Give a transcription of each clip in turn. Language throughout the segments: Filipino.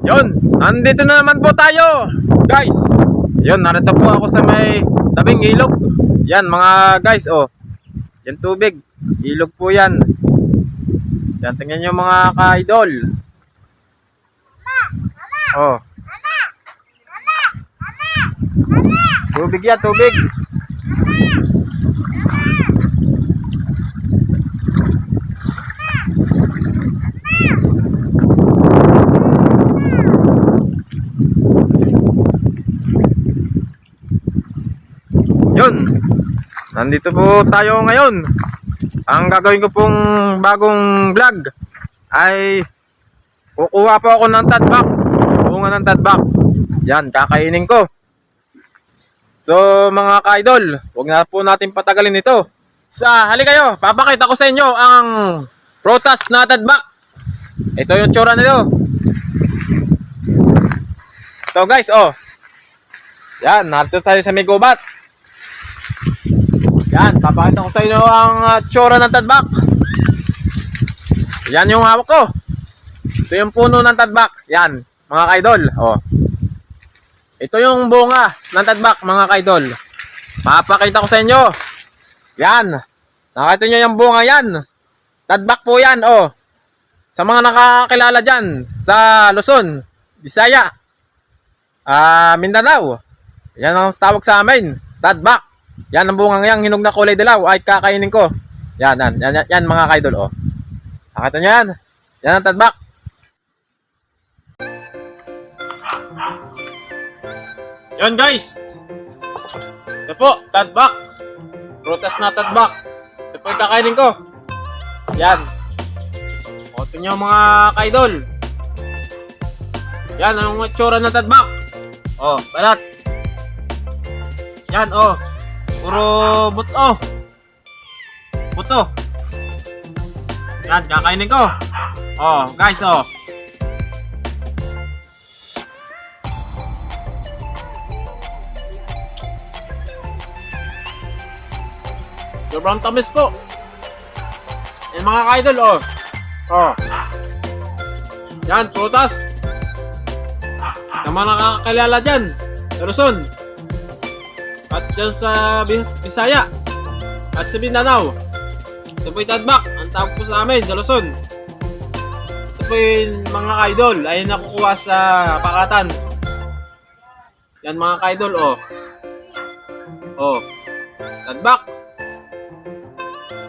Yun, nandito na naman po tayo, guys. Yun, narito po ako sa may tabing ilog. Yan mga guys, oh. Yan tubig, ilog po yan. Yan, tingnan nyo mga ka-idol. Oh. Tubig yan, tubig. Yun, nandito po tayo ngayon. Ang gagawin ko pong bagong vlog ay kukuha po ako ng tadbak, bunga ng tadbak. Yan, kakainin ko. So mga ka-idol, huwag na po natin patagalin ito. Halika kayo, papakita ko sa inyo ang prutas na tadbak. Ito yung tsura nito. Ito guys, oh. Yan, narito tayo sa may gubat. Yan, papakita ko sa inyo ang tsura ng tadbak. Yan yung hawak ko. Ito yung puno ng tadbak. Yan, mga ka-idol. Oh. Ito yung bunga ng tadbak, mga ka-idol. Papakita ko sa inyo. Yan. Nakita nyo yung bunga yan. Tadbak po yan, oh. Sa mga nakakilala dyan, sa Luzon, Bisaya, Mindanao. Yan ang tawag sa amin. Tadbak. Yan ang bungang yang hinog na kulay dilaw ay kakainin ko. Yan mga ka-idol, oh. Nakita nyo yan? Yan ang tadbak. Yan guys. Ito po, tadbak. Prutas na tadbak. Ito po yung kakainin ko. Yan. O, ito nyo mga ka-idol. Yan ang tsura ng tadbak. O, balat. Yan, o. Puro buto. Buto. Yan, kakainin ko. Oh, guys, oh. Sobrang tamis po. Yan mga ka-idol, oh. Oh. Yan, prutas. Sa mga nakakilala dyan, sa Luzon. At dyan sa Bisaya at sa Mindanao. Ito po yung tadbak. Ang tawag po sa amin sa Luzon. Ito po yung mga ka-idol ay nakukuha sa pakatan. Yan mga ka-idol, oh. Oh. Tadbak.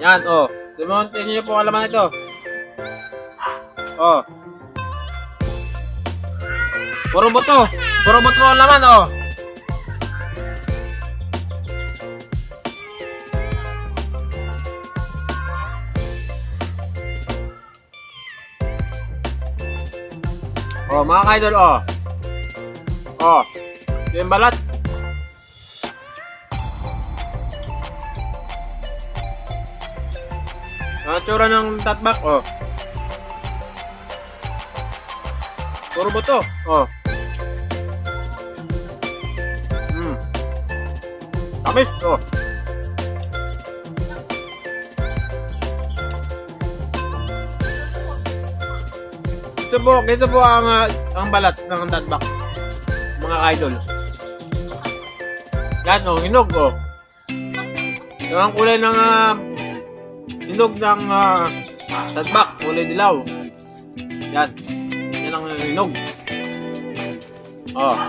Yan, oh. Tingnan nyo po ang laman ito. Oh. Puro buto. Puro buto ang laman, oh. Oh, mga ka-idol, oh. Oh. Ito yung balat. Ang tsura ng tatbak, oh. Puro buto, oh. Tamis, oh. Ito po ang balat ng tadbak, mga ka-idol. Yan, oh, hinog, oh. Ito ang kulay ng hinog ng tadbak, kulay dilaw. Yan. Yan ang hinog. Oh.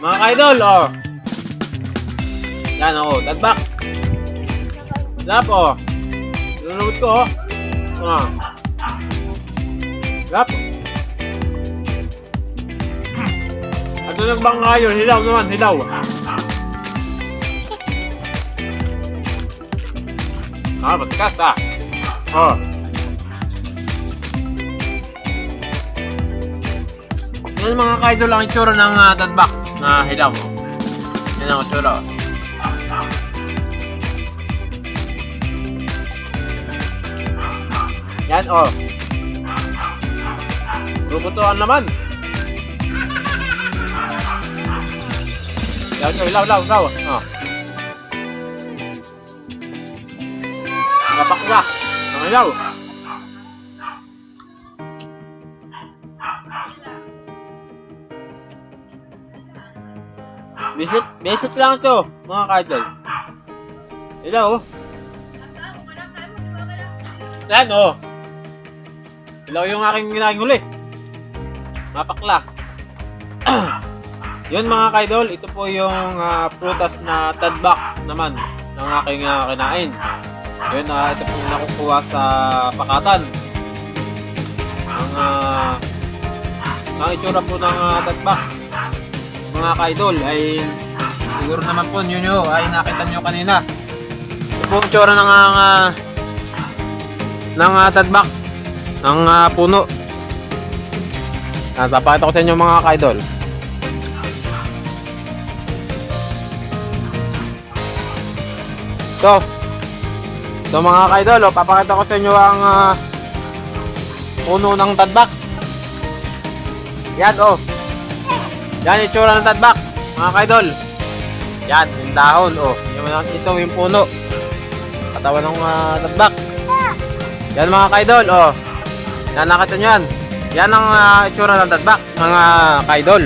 Mga ka-idol, oh. Yan, oh, tadbak. Sarap, oh. Lulubot ko, oh. Ah. Sarap. At ito nagbangka yun, hilaw naman, hilaw. Matikas, ah. Oh. Yan mga ka-idol ang itsura ng tadbak na hilaw. Yan ang itsura. Yan, oh. Rubutuan naman. Yan, hilaw. Oh. Kapakla. Ang hilaw. Basic lang to, mga kaidol. Ito, oh. Yan, oh. Ilaw yung aking ginaging huli. Mapakla. Yun mga kaidol, ito po yung prutas na tadbak naman ng aking kinain. Yun, ito po yung nakukuha sa pakatan. Ang itsura po ng tadbak, mga kaidol, ay siguro naman po nyo ay nakita nyo kanina. Ito po yung itsura ng tadbak ng puno. Papakita ko sa inyo mga kaidol. So mga kaidol, papakita ko sa inyo ang puno ng tadbak. Yan, oh. Yan yung itsura ng tadbak, mga kaidol. Yan, yung dahon, oh. Ito yung puno. Katawan ng tadbak. Yan mga kaidol, oh. Yan, nakita nyo yan. Yan ang itsura ng tadbak, mga kaidol.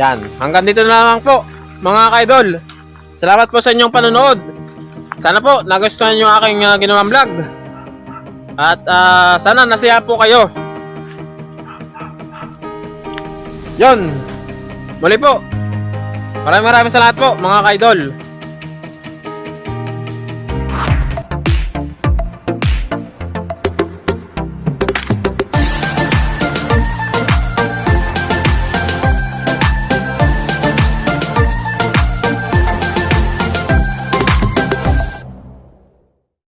Yan, hanggang dito na lang po, mga kaidol. Salamat po sa inyong panonood. Sana po nagustuhan nyo aking ginawang vlog. At sana nasaya po kayo. Yun. Muli po. Maraming salamat po, mga kaidol.